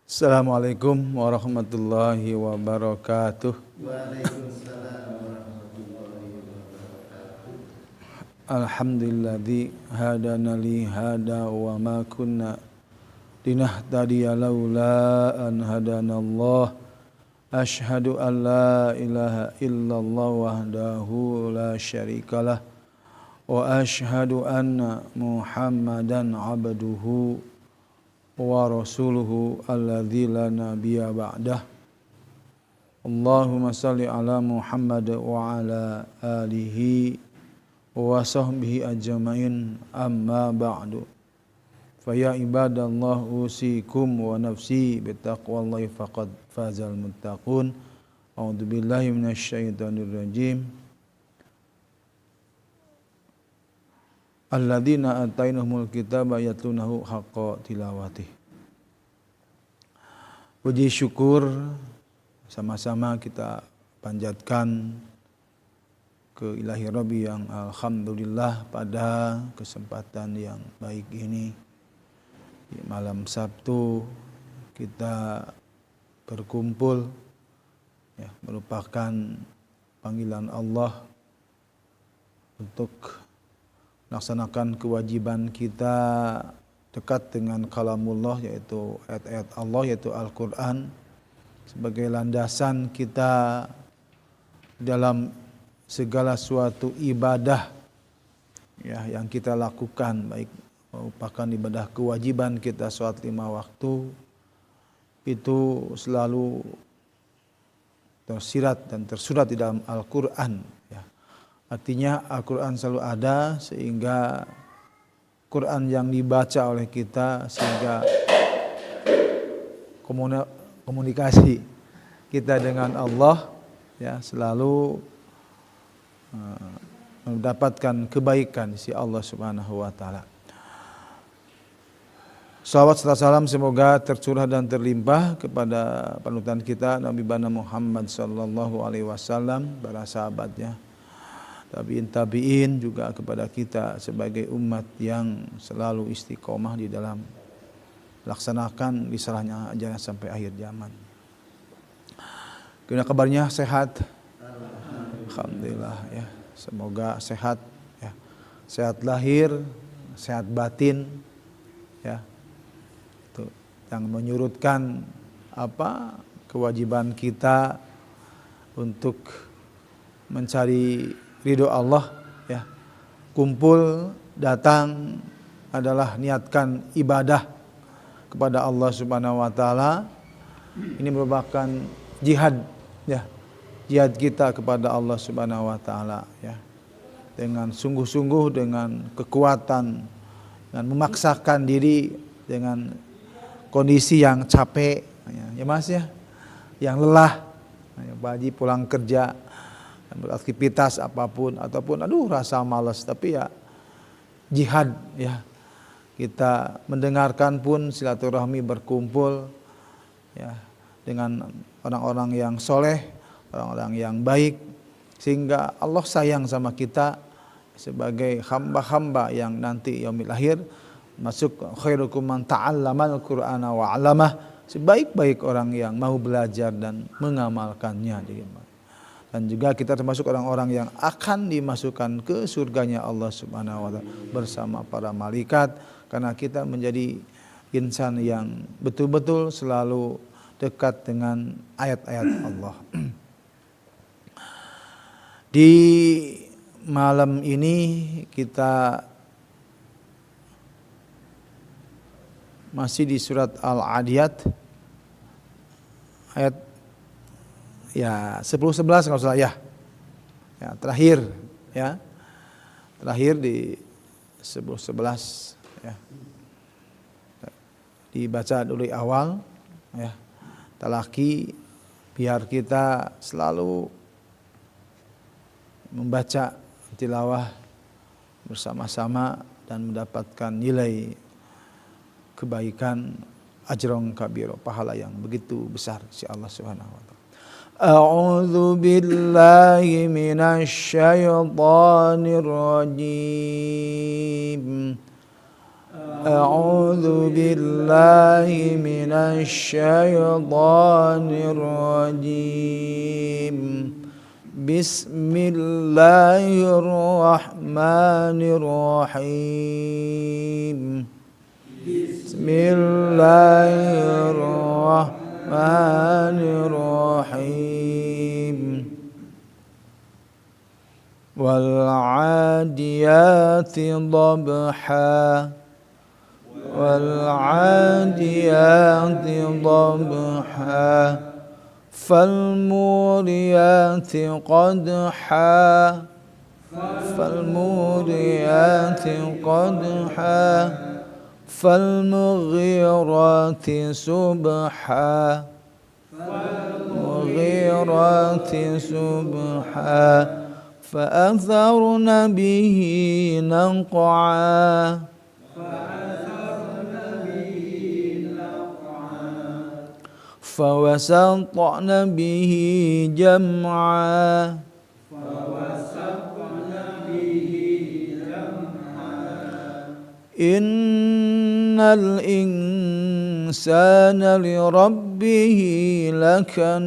Assalamualaikum warahmatullahi wabarakatuh. Waalaikumsalam warahmatullahi wabarakatuh. Alhamdulilladzi hadana li hada wa ma kunna linahtadiya laula an hadanallah. Asyhadu an la ilaha illallah wahdahu la syarikalah wa asyhadu anna Muhammadan abduhu wa rasuluhu alladzi la nabiyya ba'dah. Allahumma salli ala Muhammad wa ala alihi wa sahbihi ajmain, amma ba'du. Fa ya ibadallah usikum wa nafsi bittaqwallahi faqad fazal muttaqun. A'udzu billahi minasyaitonir rajim. Alladzina atainahumul kitaba yatlunahu haqqa tilawatih. Puji syukur sama-sama kita panjatkan ke Ilahi Rabbi yang alhamdulillah pada kesempatan yang baik ini di malam Sabtu kita berkumpul ya, merupakan panggilan Allah untuk melaksanakan kewajiban kita dekat dengan kalamullah, yaitu ayat-ayat Allah, yaitu Al-Quran, sebagai landasan kita dalam segala suatu ibadah ya, yang kita lakukan, baik merupakan ibadah kewajiban kita sholat 5 waktu, itu selalu tersirat dan tersurat di dalam Al-Quran ya. Artinya Al-Quran selalu ada, sehingga Quran yang dibaca oleh kita, sehingga komunikasi kita dengan Allah ya selalu mendapatkan kebaikan si Allah Subhanahu wa taala. Salawat serta salam semoga tercurah dan terlimpah kepada panutan kita Nabi Muhammad sallallahu alaihi wasallam, para sahabatnya, tabi'in juga kepada kita sebagai umat yang selalu istiqomah di dalam melaksanakan risalahnya ajaran sampai akhir zaman. Gimana kabarnya, sehat? Alhamdulillah ya. Semoga sehat ya. Sehat lahir, sehat batin ya. Itu yang menyurutkan kewajiban kita untuk mencari ridho Allah ya. Kumpul datang adalah niatkan ibadah kepada Allah Subhanahu wa taala. Ini merupakan jihad ya. Jihad kita kepada Allah Subhanahu wa taala ya. Dengan sungguh-sungguh, dengan kekuatan, dengan memaksakan diri dengan kondisi yang capek ya Mas ya. Yang lelah, ya, Pak Haji pulang kerja beraktivitas apapun, ataupun rasa malas, tapi ya jihad ya, kita mendengarkan pun silaturahmi, berkumpul ya dengan orang-orang yang soleh, orang-orang yang baik, sehingga Allah sayang sama kita sebagai hamba-hamba yang nanti yaumil akhir masuk khairukum man ta'allamal qur'ana wa 'allamah, sebaik-baik orang yang mau belajar dan mengamalkannya. Dan juga kita termasuk orang-orang yang akan dimasukkan ke surganya Allah Subhanahu wa taala bersama para malaikat, karena kita menjadi insan yang betul-betul selalu dekat dengan ayat-ayat Allah. Di malam ini kita masih di surat Al-Adiyat ayat ya 10-11 kalau salah ya. Ya, terakhir ya. Terakhir di 10-11 ya. Dibaca dulu awal ya. Talaki biar kita selalu membaca tilawah bersama-sama dan mendapatkan nilai kebaikan, ajrun kabir, pahala yang begitu besar si Allah Subhanahu wa taala. A'udzu billahi minasy syaithanir rajim. أعوذ بالله من الشيطان الرجيم بسم الله الرحمن الرحيم بسم الله الرحمن الرحيم والعاديات ضبحا والعاديات ضبحا فالموريات قدحا فالموريات قدحا فالمغيرات سبحا فالمغيرات سبحا فأثرن به نقعا فوسطن به جمعا إن الإنسان لربه لكنود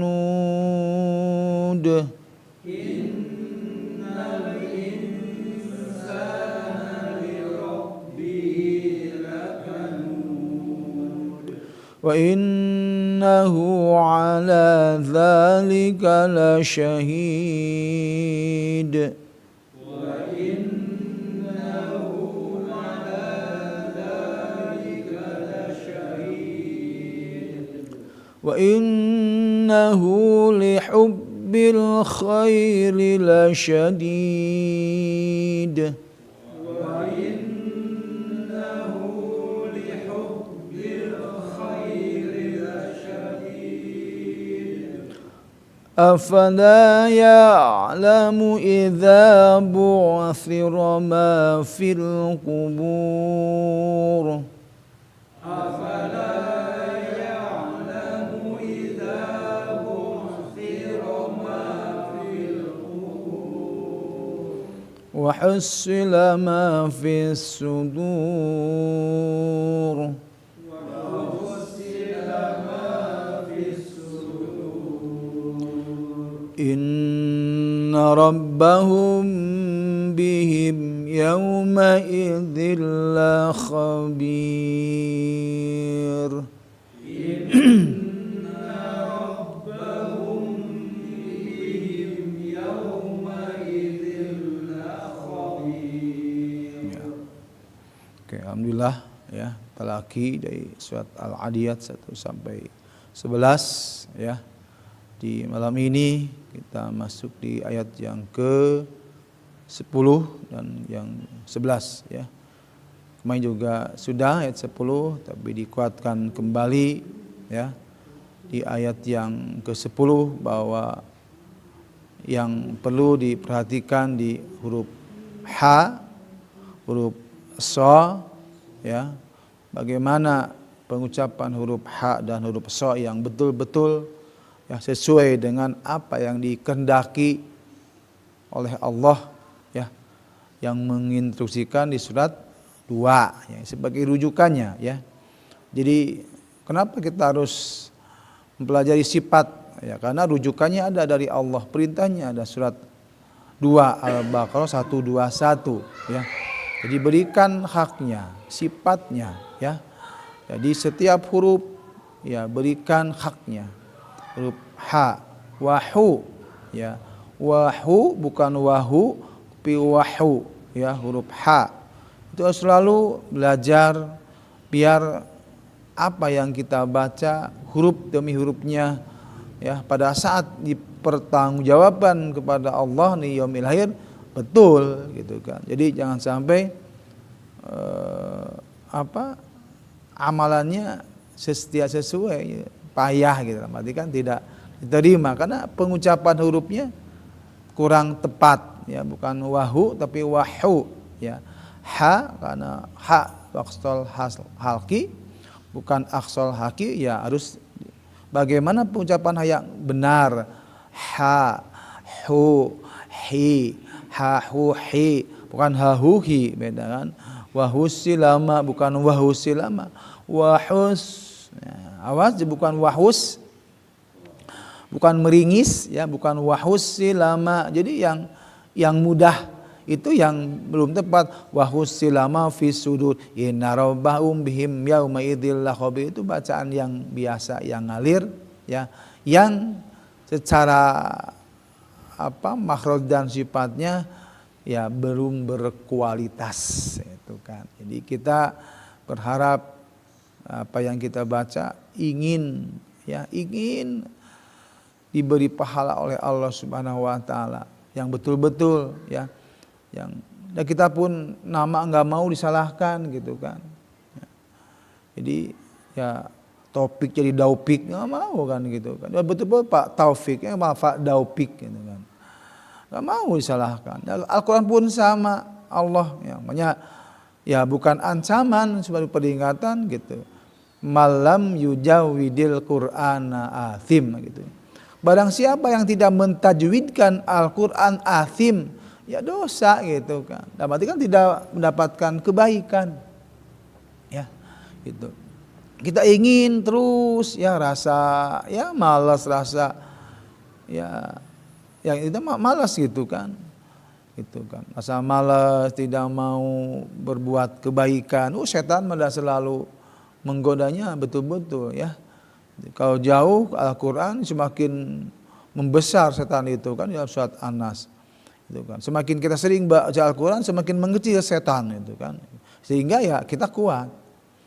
وإنه على ذلك لشهيد وإنه لحب الخير لشديد أفلا يعلم إذا بعثر ما في القبور أفلا يعلم إذا بعثر ما في القبور وحصل ما في الصدور إن ربهم بهم يومئذ لخبير إن ربهم بهم يومئذ لخبير. Oke, alhamdulillah ya, talaki dari surat Al-Adiyat 1 sampai 11 ya. Di malam ini kita masuk di ayat yang ke-10 dan yang 11 ya. Kemarin juga sudah ayat 10 tapi dikuatkan kembali ya di ayat yang ke-10 bahwa yang perlu diperhatikan di huruf H, huruf So ya. Bagaimana pengucapan huruf H dan huruf So yang betul-betul ya sesuai dengan apa yang dikehendaki oleh Allah ya, yang menginstruksikan di surat 2 ya, sebagai rujukannya ya. Jadi kenapa kita harus mempelajari sifat ya, karena rujukannya ada dari Allah, perintahnya ada surat 2 Al-Baqarah 121 ya. Jadi berikan haknya, sifatnya ya. Jadi setiap huruf ya berikan haknya. Huruf H, wahu ya, wahu bukan wahu tapi wahu ya, huruf H itu harus selalu belajar biar apa yang kita baca huruf demi hurufnya ya pada saat dipertanggungjawaban kepada Allah di yaumil akhir betul gitu kan. Jadi jangan sampai amalannya sesuai ya, payah gitu, berarti kan tidak diterima karena pengucapan hurufnya kurang tepat ya, bukan wahu tapi wahu ya. Ha karena ha aqsal halqi bukan aqsal haqi ya, harus bagaimana pengucapan ha yang benar. Ha, hu, hi, ha, hu, hi, bukan ha, hu, hi, beda kan. Wahusilama bukan wahusilama. Wahus. Ya, awas bukan wahus. Bukan meringis ya, bukan wahusilama. Jadi yang mudah itu yang belum tepat. Wahusilama fi sudur inna rabbahum bihim yauma idzil lakhabir. Itu bacaan yang biasa, yang ngalir ya, yang secara makhraj dan sifatnya ya belum berkualitas itu kan. Jadi kita berharap apa yang kita baca ingin diberi pahala oleh Allah Subhanahu wa taala yang betul-betul ya, yang dan kita pun nama enggak mau disalahkan gitu kan. Jadi ya Taufik jadi Daupik enggak mau kan gitu kan. Betul-betul Pak Taufiknya malah Pak Daupik gitu kan. Enggak mau disalahkan. Al-Qur'an pun sama, Allah yang namanya ya bukan ancaman sebagai peringatan gitu. Malam yujawidil Qur'ana athim gitu. Barang siapa yang tidak mentajwidkan Al-Qur'an athim, ya dosa gitu kan. Dan berarti kan tidak mendapatkan kebaikan. Ya, gitu. Kita ingin terus ya rasa ya malas, rasa ya yang itu malas gitu kan. Itu kan. Rasa malas, tidak mau berbuat kebaikan. Setan malah selalu menggodanya betul-betul ya. Kalau jauh Al-Qur'an semakin membesar setan itu kan dalam surat An-Nas. Itu kan. Semakin kita sering baca Al-Qur'an semakin mengecil setan itu kan. Sehingga ya kita kuat.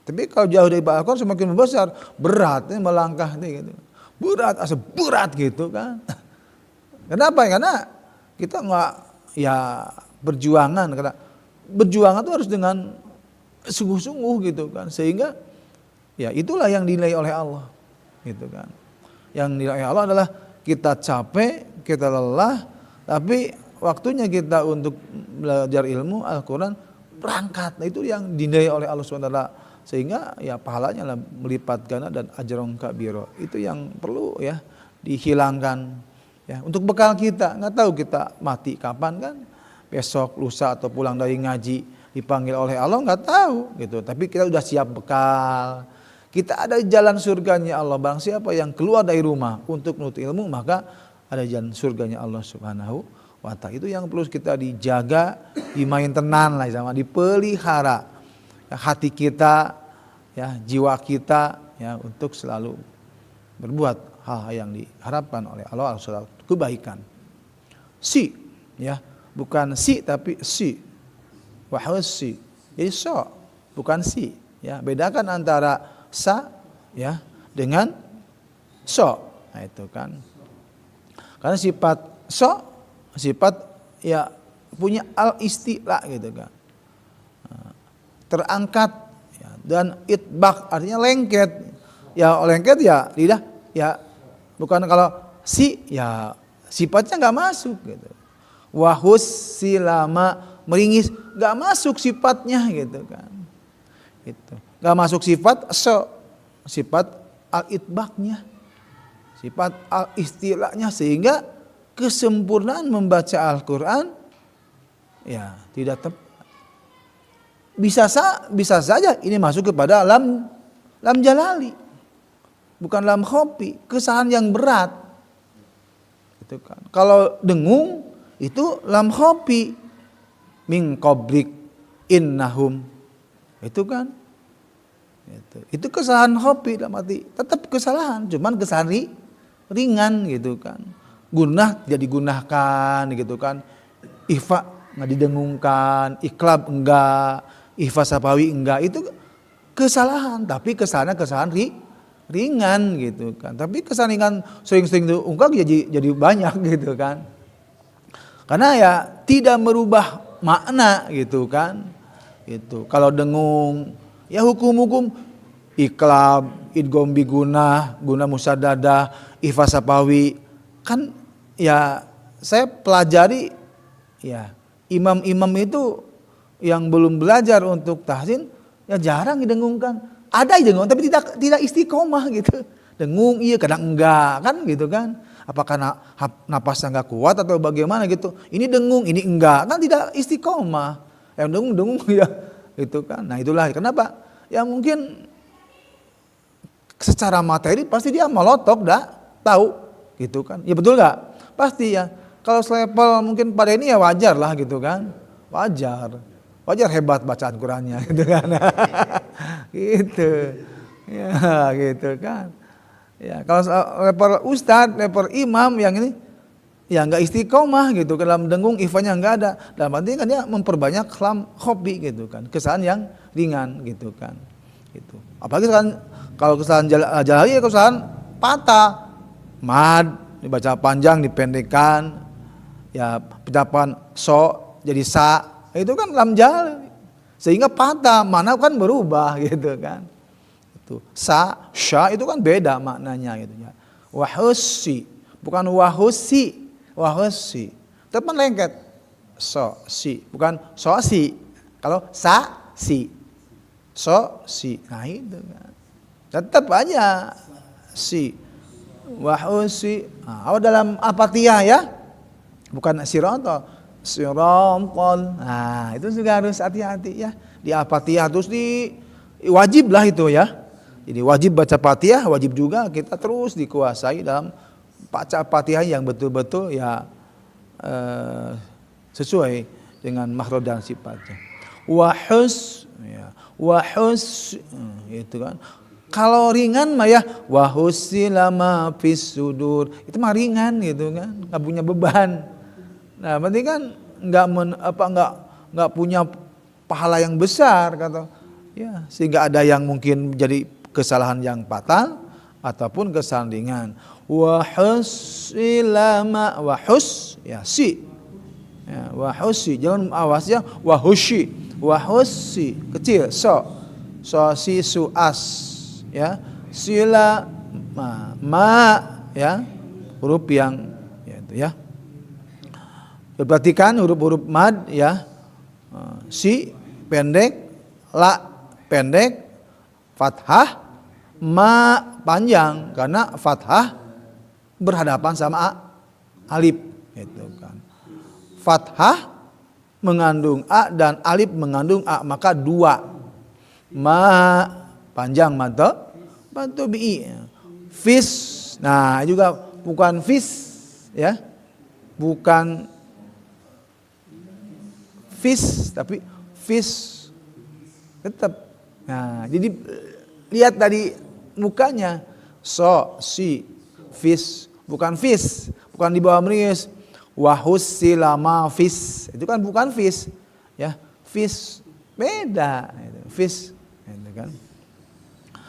Tapi kalau jauh dari Al-Qur'an semakin membesar, berat melangkah gitu. Berat gitu kan. Kenapa? Karena kita enggak ya perjuangan, karena berjuangan itu harus dengan sungguh-sungguh gitu kan. Sehingga ya itulah yang dinilai oleh Allah gitu kan. Yang dinilai Allah adalah kita capek, kita lelah, tapi waktunya kita untuk belajar ilmu Al-Qur'an berangkat. Nah, itu yang dinilai oleh Allah SWT. Sehingga ya pahalanya lah melipat ganda dan ajron kabiro. Itu yang perlu ya dihilangkan ya. Untuk bekal kita, enggak tahu kita mati kapan kan. Besok, lusa atau pulang dari ngaji dipanggil oleh Allah enggak tahu gitu. Tapi kita sudah siap bekal. Kita ada jalan surganya Allah. Barang siapa yang keluar dari rumah untuk menuntut ilmu, maka ada jalan surganya Allah Subhanahu wa ta'ala. Itu yang perlu kita dijaga, dimaintenan lah sama, dipelihara. Ya, hati kita, ya, jiwa kita ya untuk selalu berbuat hal yang diharapkan oleh Allah Subhanahu wa ta'ala, kebaikan. Si ya, bukan si tapi si. Wahus si. Jadi so, bukan si. Ya, bedakan antara sa ya dengan so. Nah, itu kan. Karena sifat so sifat ya punya al-istila gitu kan. Terangkat ya, dan itbaq artinya lengket. Ya lengket ya lidah ya bukan kalau si ya sifatnya enggak masuk gitu. Wahus silama meringis enggak masuk sifatnya gitu kan. Itu. Enggak masuk sifat so, sifat al-itbaqnya, sifat al-istilahnya, sehingga kesempurnaan membaca Al-Qur'an ya tidak tepat. Bisa saja ini masuk kepada lam jalali, bukan lam khofi, kesalahan yang berat. Itu kan. Kalau dengung itu lam khofi, min qablik innahum, itu kan. Itu kesalahan khofi dalam arti tetap kesalahan, cuman kesalahan ringan gitu kan. Gunah tidak digunakan gitu kan. Ifa enggak didengungkan, iklab enggak, ifa sapawi enggak, itu kesalahan, tapi kesalahan ringan gitu kan. Tapi kesalahan ringan sering-sering diungkap jadi banyak gitu kan. Karena ya tidak merubah makna gitu kan. Itu kalau dengung ya hukum-hukum iklab, idgham bi guna musaddadah, ifa sapawi kan ya saya pelajari ya imam-imam itu yang belum belajar untuk tahsin ya jarang didengungkan. Ada dengung tapi tidak istiqomah gitu. Dengung iya kadang enggak kan gitu kan. Apakah napasnya enggak kuat atau bagaimana gitu. Ini dengung, ini enggak kan tidak istiqomah. Yang dengung ya gitu kan. Nah itulah kenapa? Ya mungkin secara materi pasti dia melotok tahu gitu kan. Ya betul nggak? Pasti ya. Kalau selevel mungkin pada ini ya wajar lah gitu kan. Wajar hebat bacaan Qurannya gitu kan. Gitu. Ya gitu kan. Ya kalau level ustadz, level imam yang ini ya nggak istiqomah gitu, dalam dengung ifanya nggak ada. Dalam arti kan dia memperbanyak kalam khofi gitu kan, kesalahan yang ringan gitu kan. Gitu. Apalagi kalau kesalahan jalali ya kesalahan patah, mad dibaca panjang dipendekkan, ya pencapan so jadi sa, itu kan lam jalali sehingga patah, mana kan berubah gitu kan. Itu sa, sya itu kan beda maknanya gitu ya. Wahusi bukan wahusi, tepan lengket so si bukan so si. Kalau sa si so si, nah itu kan tetap aja si wahusi. Nah, dalam apatiyah ya, bukan sirotol. Nah itu juga harus hati-hati ya. Di apatiyah terus wajib lah itu ya. Jadi wajib baca Fatihah, wajib juga kita terus dikuasai dalam baca Fatihah yang betul-betul ya sesuai dengan makhraj dan sifatnya. Wahus itu kan. Kalau ringan mah ya wahusilama fis sudur, itu mah ringan gitu kan, nggak punya beban. Nah, berarti kan nggak punya pahala yang besar kata. Ya, sehingga ada yang mungkin jadi kesalahan yang fatal ataupun kesalahan ringan. Wahusilama wahus ya si. Ya, wahusi jangan awasnya wahusi kecil so si su as ya, sila ma ya, huruf yang ya itu ya. Perhatikan huruf-huruf mad ya. Si pendek, la pendek, fathah, ma panjang karena fathah berhadapan sama alif itu kan. Fathah mengandung a dan alif mengandung a, maka dua. Ma panjang mata bi. Fis, nah juga bukan fis ya, bukan fis tapi fis tetap. Nah jadi lihat tadi mukanya so si fis, bukan fis, bukan di bawah meringis. Wahus silama fis, itu kan bukan fis ya, fis beda fis itu kan.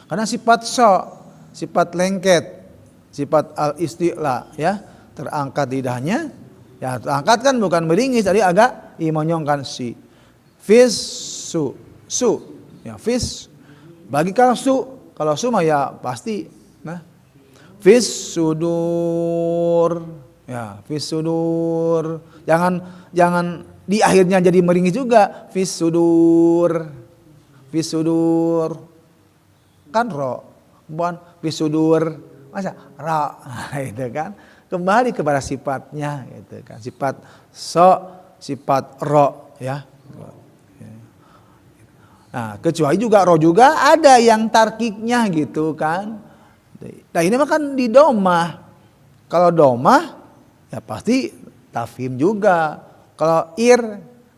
Karena sifat so, sifat lengket, sifat al-isti'la ya, terangkat lidahnya. Ya terangkat kan bukan meringis, jadi agak monyongkan si. Fis su ya fis. Bagi kalau su mah ya pasti nah. Fis sudur ya, fis sudur. Jangan di akhirnya jadi meringis juga. Fis sudur kan ro, bukan fisudur, masa ra, itu kan kembali kepada sifatnya, gitu kan, sifat so, sifat ro, ya. Nah, kecuali juga ro juga ada yang tarkiknya gitu kan. Nah ini mah kan di domah, kalau domah ya pasti tafhim juga. Kalau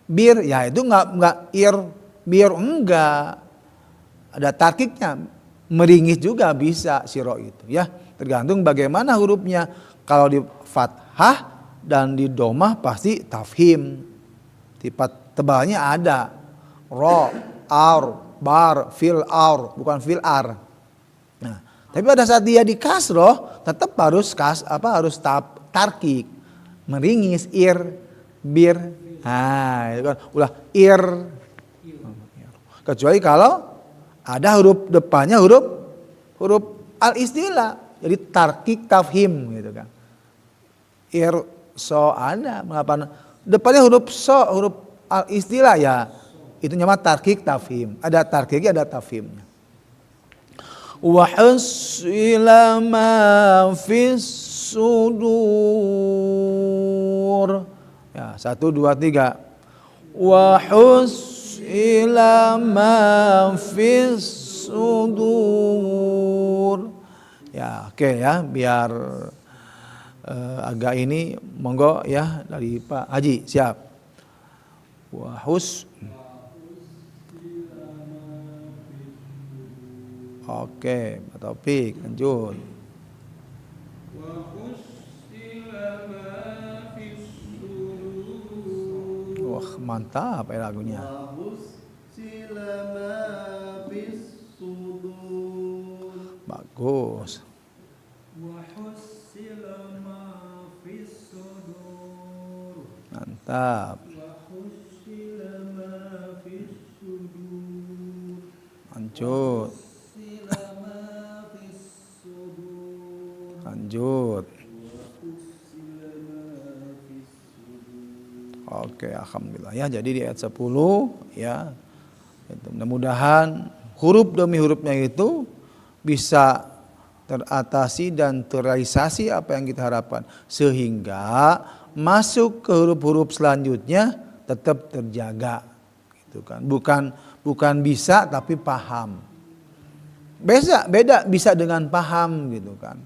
bir, ya itu nggak bir enggak, ada tarkiknya. Meringis juga bisa siro itu ya, tergantung bagaimana hurufnya. Kalau di fathah dan di domah pasti tafhim, sifat tebalnya ada. Ro, ar, bar, fil ar, bukan fil ar. Nah, tapi pada saat dia di kasroh tetap harus harus tarkik, meringis bir. Nah, itu kan ulah kecuali kalau ada huruf depannya huruf al-istilah, jadi tarkik tafhim gitu kan. So ada mengapa depannya huruf so, huruf al-istilah ya, itu nama tarkik tafhim. Ada tarkiknya, ada tafhimnya. Wa hasila ma fis sudur. Ya, 1 2 3. Wa ila ma fis sudur. Ya, oke ya, biar agak ini monggo ya dari Pak Haji, siap. Wahus. Oke, Pak Taufik, lanjut. Wah, mantap ya lagunya. Bagus. Mantap. Lanjut. Lanjut. Oke, alhamdulillah ya. Jadi di ayat 10 ya. Mudah-mudahan huruf demi hurufnya itu bisa teratasi dan terrealisasi apa yang kita harapkan, sehingga masuk ke huruf-huruf selanjutnya tetap terjaga gitu kan. Bukan bisa tapi paham. Beda bisa dengan paham gitu kan.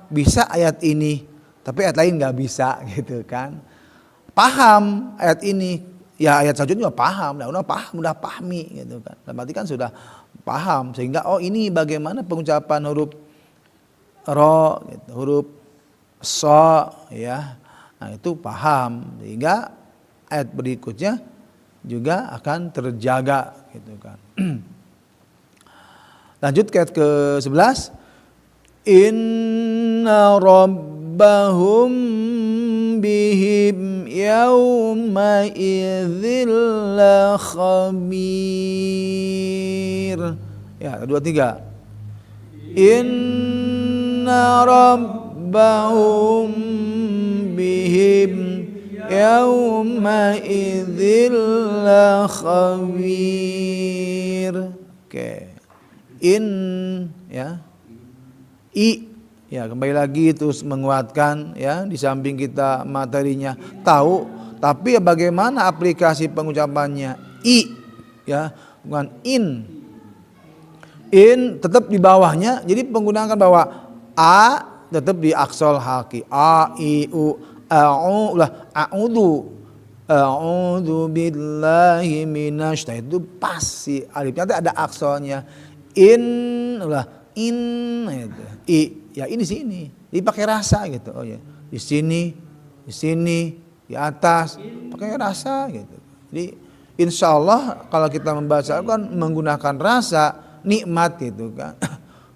Bisa ayat ini tapi ayat lain nggak bisa gitu kan. Paham ayat ini, ya ayat selanjutnya paham, udah pahami gitu kan. Berarti kan sudah paham, sehingga ini bagaimana pengucapan huruf ro gitu, huruf so ya. Nah, itu paham, sehingga ayat berikutnya juga akan terjaga gitu kan. Lanjut ke ayat ke-11. Inna rabbahum bihim yawma idzil la khabir. Ya, 2 3. Inna rabbahum bihim yawma idzil la khabir. Oke. Ya. Ya, kembali lagi terus menguatkan ya, di samping kita materinya tahu, tapi ya bagaimana aplikasi pengucapannya. Ya, bukan in tetap di bawahnya, jadi penggunaan bahwa a tetap di aksol haki, a i u a'udzu billahi minasy, itu pas si alifnya nanti ada aksolnya. In itu. Ya ini sini, dipakai rasa gitu. Oh ya, di sini, di atas, pakai rasa gitu. Jadi insya Allah kalau kita membaca kan menggunakan rasa, nikmat gitu kan.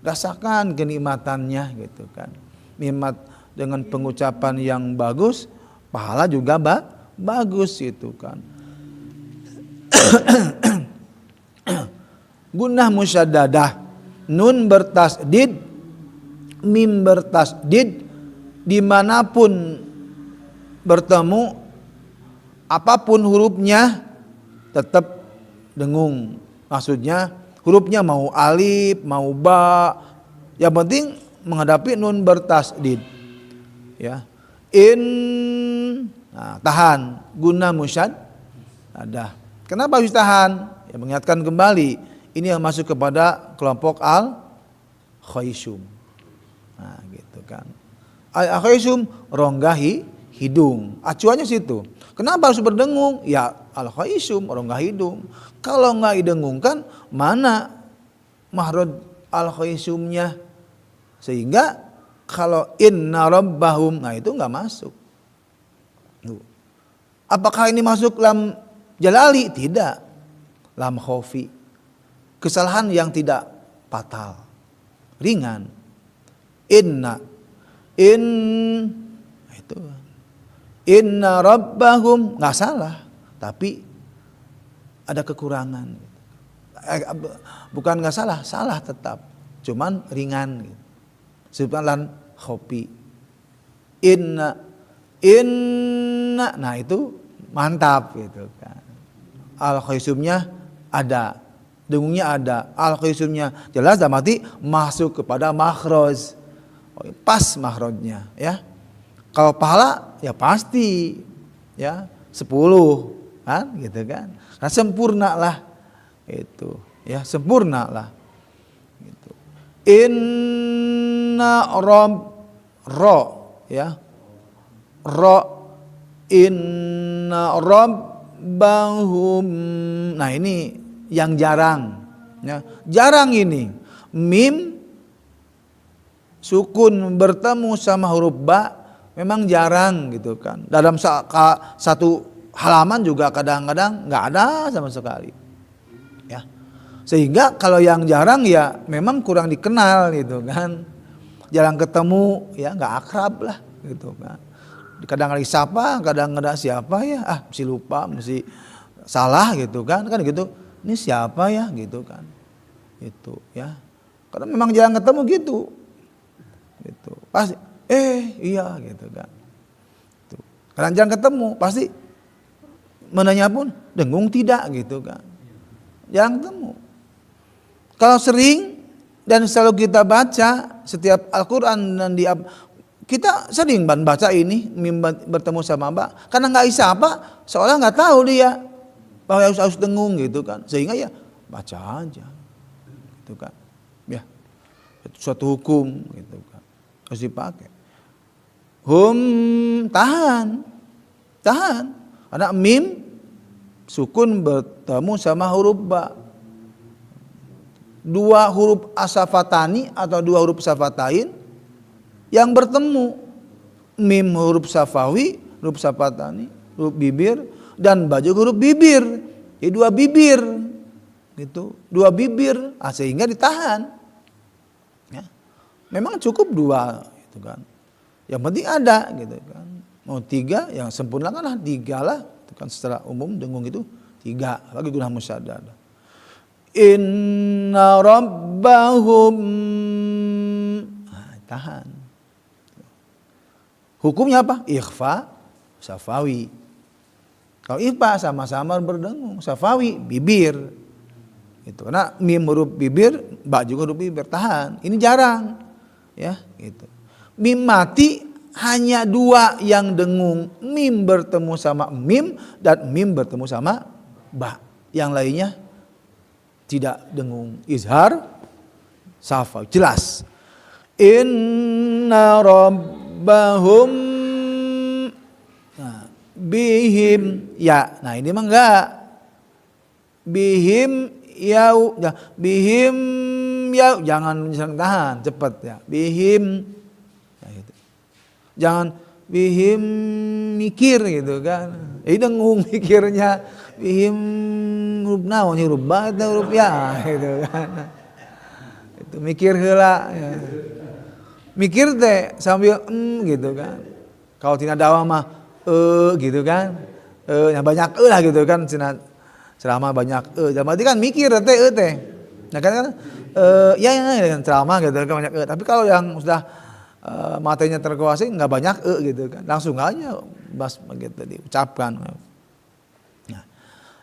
Rasakan kenikmatannya gitu kan. Nikmat dengan pengucapan yang bagus, pahala juga bagus gitu kan. Gunnah musyaddadah, nun bertasdid, mim bertasdid, dimanapun bertemu apapun hurufnya tetap dengung. Maksudnya hurufnya mau alif, mau ba, yang penting menghadapi nun bertasdid. Ya, tahan, guna musyaddadah. Kenapa harus tahan? Ya, mengingatkan kembali. Ini yang masuk kepada kelompok al-khaysum. Nah, gitu kan. Al-khaysum rongga hidung. Acuannya situ. Kenapa harus berdengung? Ya al-khaysum rongga hidung. Kalau enggak didengungkan, mana mahrud al-khaysumnya? Sehingga kalau inna rabbahum, nah itu enggak masuk. Apakah ini masuk lam jalali? Tidak. Lam khofi. Kesalahan yang tidak fatal, ringan. Inna rabbahum, nggak salah, tapi ada kekurangan. Bukan nggak salah, salah tetap, cuman ringan. Sebutkan khopi. Inna, nah itu mantap gitu kan. Al-khaysumnya ada. Dengungnya ada, al-khaysumnya jelas, dan mati masuk kepada makhraj. Pas makhrajnya ya. Kalau pahala ya pasti ya 10 kan gitu kan. Nah, sempurna lah itu ya, sempurna lah gitu. Inna ro ya, ro inna rabbahum. Nah ini yang jarang ya, jarang ini mim sukun bertemu sama huruf ba, memang jarang gitu kan. Dalam satu halaman juga kadang-kadang nggak ada sama sekali ya. Sehingga kalau yang jarang ya memang kurang dikenal gitu kan, jarang ketemu ya, nggak akrab lah gitu kan. Kadang lagi siapa, kadang-kadang siapa ya, mesti lupa, mesti salah gitu kan gitu. Ini siapa ya gitu kan, itu ya. Karena memang jarang ketemu gitu, pasti iya gitu kan. Tuh. Kadang jarang ketemu, pasti menanya pun dengung tidak gitu kan, jarang ketemu. Kalau sering dan selalu kita baca setiap Al-Quran dan kita sering baca ini bertemu sama Mbak, karena nggak bisa apa, seolah nggak tahu dia bahwa harus dengung gitu kan, sehingga ya baca aja, gitu kan, ya itu suatu hukum gitu kan, harus dipakai. Tahan, karena mim sukun bertemu sama huruf ba. Dua huruf asafatani atau dua huruf safatain yang bertemu, mim huruf safawi, huruf safatani, huruf bibir, dan ba juga huruf bibir. Jadi dua bibir, gitu, dua bibir, sehingga ditahan. Ya. Memang cukup dua, gitu kan. Yang penting ada, gitu kan. Mau tiga, yang sempurna kan tiga lah. Itu kan secara umum dengung itu tiga, lagi gunah musyaddad. Inna rabbahum, tahan. Hukumnya apa? Ikhfa, safawi. Kalau ikhfa sama-sama berdengung, safawi bibir. Itu karena mim huruf bibir, ba juga huruf bibir, tahan. Ini jarang, ya, gitu. Mim mati hanya dua yang dengung, mim bertemu sama mim dan mim bertemu sama ba. Yang lainnya tidak dengung, izhar, safa, jelas. Inna rabbahum, nah, bihim ya, nah ini mah enggak, bihim yau, ya, bihim yau, jangan tahan, cepat ya, bihim, ya, gitu. Jangan bihim mikir gitu kan, dengung mikirnya. Bihim huruf naon, huruf ba atau huruf ya gitu kan. Itu mikir heula ya. Mikir teh sambil gitu kan. Kalau tina dakwah mah gitu kan. Yang banyak lah gitu kan, tina ceramah banyak berarti kan mikir teh. Nah kan ya ceramah gitu kan banyak tapi kalau yang sudah matanya terkuasai enggak banyak gitu kan. Langsung aja bas begitu diucapkan.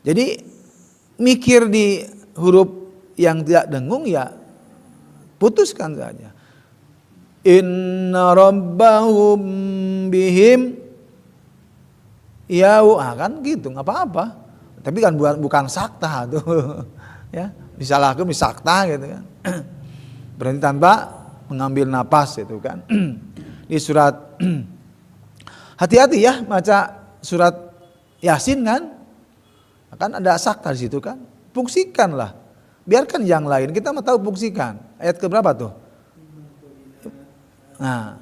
Jadi mikir di huruf yang tidak dengung ya putuskan saja. Inna rabbahum bihim yau, kan gitu, nggak apa-apa. Tapi kan bukan sakta tuh, ya misalnya sakta gitu kan. Berhenti tanpa mengambil napas itu kan. Di surat hati-hati ya baca surat Yasin kan ada sakta di situ kan, fungsikanlah, biarkan yang lain, kita mau tahu fungsikan. Ayat keberapa tuh? Nah,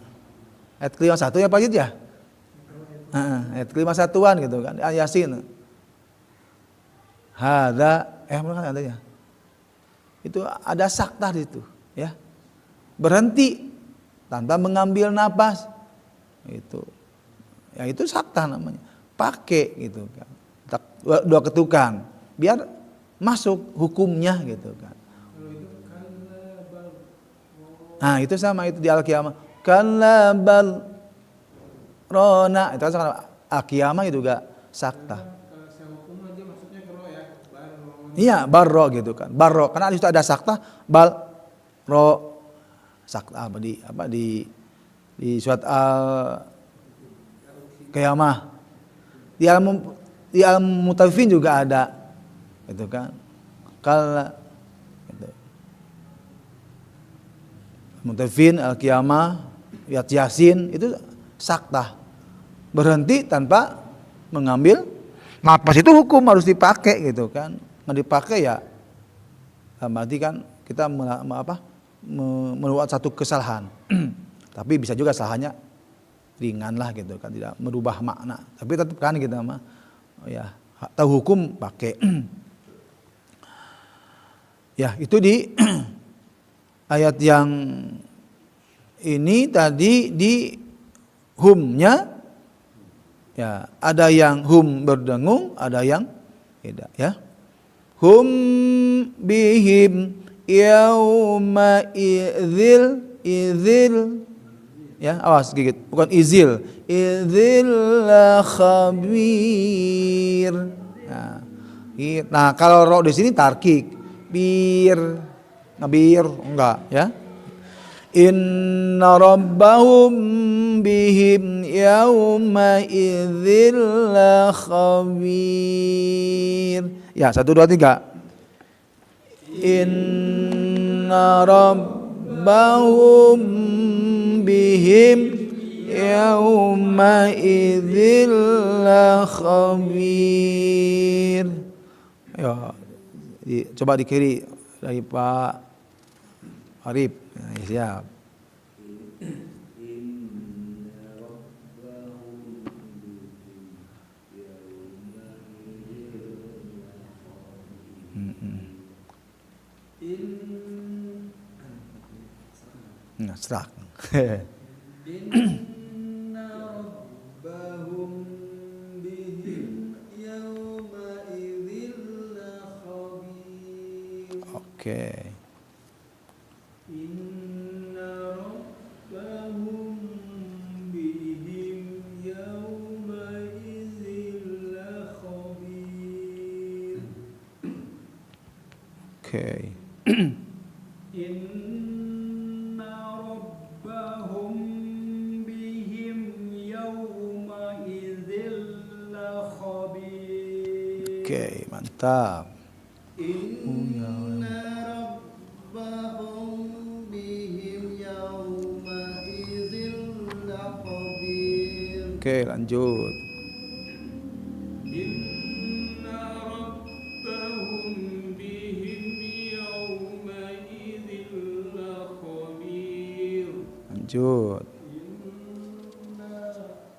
ayat ke-51 ya Pak Yud ya? Ayat ke-51an gitu kan, Yasin. Mana adanya? Itu ada sakta di situ, ya. Berhenti tanpa mengambil napas, itu, ya itu sakta namanya. Pakai gitu kan. Dua ketukan biar masuk hukumnya gitu kan. Nah itu sama itu di Al-Qiyamah kalla bal rona, itu kan Al-Qiyamah juga sakta. Iya barro gitu kan, barro karena di situ ada sakta, bal ro sakta di surat Al-Qiyamah di di Al-Mutaffifin juga ada, gitu kan. Kala gitu. Mutaffifin, Al-Qiyamah, Yasin itu saktah. Berhenti tanpa mengambil napas, itu hukum harus dipakai gitu kan. Nggak dipakai ya berarti kan kita membuat satu kesalahan. Tapi bisa juga salahnya ringan lah gitu kan, tidak merubah makna. Tapi tetap kan kita mah ya tahu hukum pakai. Ya, itu di ayat yang ini tadi di humnya ya, ada yang hum berdengung, ada yang tidak ya. Hum bihim yauma idzil ya, awas gigit, bukan izil, idzil khabir. Nah, kalau ro di sini tarkik, ngabir enggak ya. Inna rabbahum bihim yauma idzil khabir. Ya, 1 2 3. Inna rabbahum bihim yauma idzil khabir. Ya, coba di kiri dari Pak Arif. Nah, siap. Nah, serak. Inna rabbahum bihim yawma idzil khabir. Oke. Inna rabbahum bihim yawma idzil khabir. Oke. Inna rabbahum bihim yawma idzil khabir. Oke, mantap. Inna rabbahum bihim yawma idzil khabir. Oke, lanjut. Inna rabbahum bihim yawma idzil khabir. Lanjut.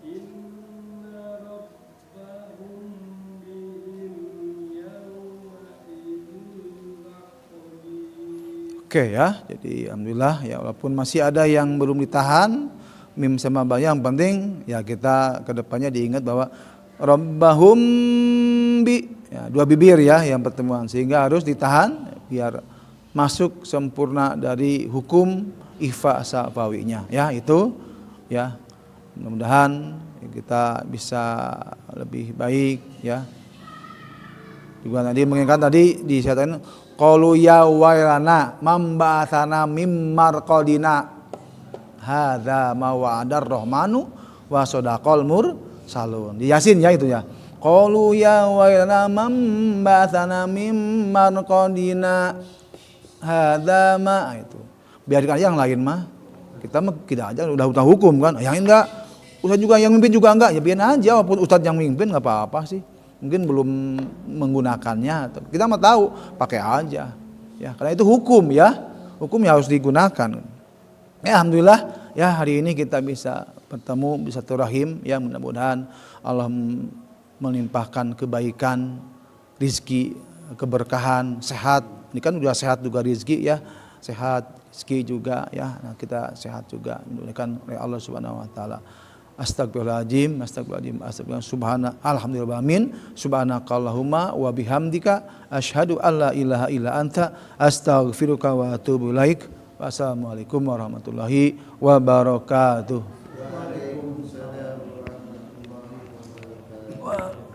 Inna rabbahum bihim yawma idzil khabir. Oke ya, jadi alhamdulillah ya, walaupun masih ada yang belum ditahan mim sama ba, yang penting ya kita kedepannya diingat bahwa rabbahum bi ya, 2 bibir ya yang pertemuan, sehingga harus ditahan biar masuk sempurna dari hukum ikhfa safawinya ya. Itu ya, mudah-mudahan kita bisa lebih baik ya. Juga tadi mengingat tadi disatakan qalu ya wailana mamba'atsana mim marqadina hadza ma wa'adar rahmanu wa sadaqal mursalun. Di Yasin ya itu ya. Qalu ya wailana mamba'atsana mim marqadina hadza ma, itu. Biarkan yang lain mah. Kita mah tidak aja udah hukum kan. Yang enggak, ustaz juga yang mimpin juga enggak, ya biarin aja walaupun ustaz yang mimpin enggak apa-apa sih. Mungkin belum menggunakannya, kita mah tahu, pakai aja ya, karena itu hukum ya, hukum yang harus digunakan ya. Alhamdulillah ya, hari ini kita bisa bertemu, bisa turahim ya, mudah-mudahan Allah melimpahkan kebaikan, rizki, keberkahan, sehat. Ini kan udah sehat juga rizki ya, sehat rizki juga ya. Nah, kita sehat juga dimudahkan oleh Allah Subhanahu wa taala. Astagfirullahaladzim, subhana, alhamdulillah, amin, subhanakallahumma wa bihamdika asyhadu an la ilaha illa anta astaghfiruka wa atubu ilaik. Wassalamualaikum warahmatullahi wabarakatuh. Waalaikumsalam warahmatullahi wabarakatuh.